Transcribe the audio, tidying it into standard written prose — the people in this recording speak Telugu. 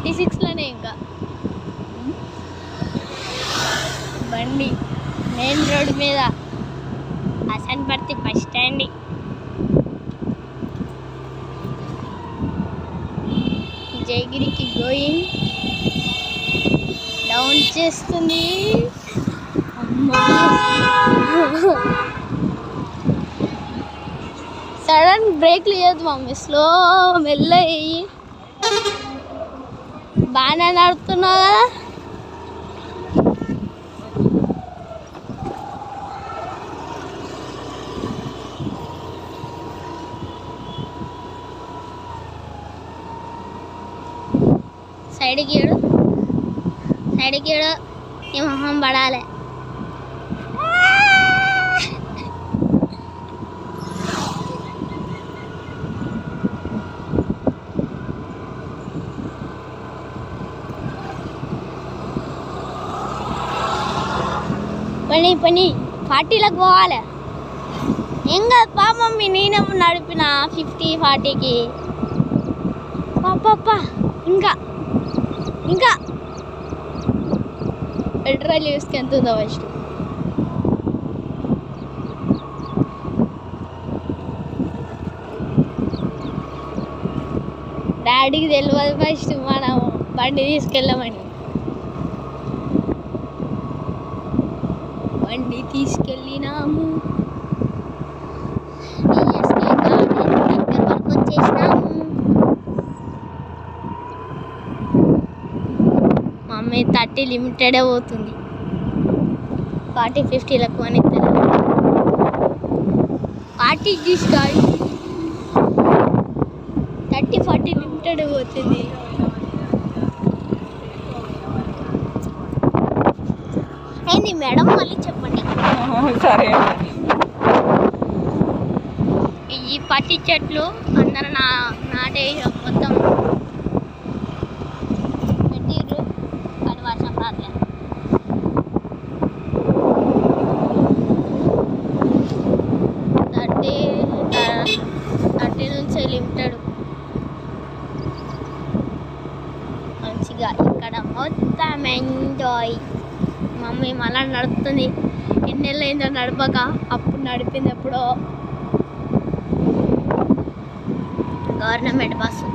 36లోనే ఇంకా బండి మెయిన్ రోడ్ మీద హసన్పర్తి బస్ స్టాండ్. జయగిరికి గోయింగ్ డౌన్ చేస్తుంది. సడన్ బ్రేక్ లేదు మమ్మీ, స్లో మెల్ల అయ్యి. బాగానే నడుపుతున్నావు కదా. సైడ్కి ఏడు ఈ మొహం పడాలి. పని 40లకు పోవాలి. ఏం కాదు పా మమ్మీ, నేనే నడిపిన 50 40కి. పాప ఇంకా పెట్రోల్ యూస్కి ఎంత ఉందో ఫస్ట్. డాడీకి తెలియదు ఫస్ట్ మనం బండి తీసుకెళ్ళమని. బండి తీసుకెళ్ళినాము, దగ్గర వరకు వచ్చేసినాము. మమ్మీ 30 లిమిటెడే పోతుంది, 40 50లకు అని 40 తీసుకోవాలి. 30 40 లిమిటెడ్ పోతుంది. ఏంది మేడం మళ్ళీ చెప్పండి. సరే. ఈ పత్తి చెట్లు అందరూ నాటే మొత్తం పెట్టిర్రు, కానీ వర్షం రాలే. థర్టీ నుంచి లిమిటెడ్ మంచిగా ఇక్కడ మొత్తం ఎంజాయ్. మమ్మీ మళ్ళీ నడుపుతుంది. ఎన్నెళ్ళు అయిందో నడపక, అప్పుడు నడిపింది ఎప్పుడో. Government bus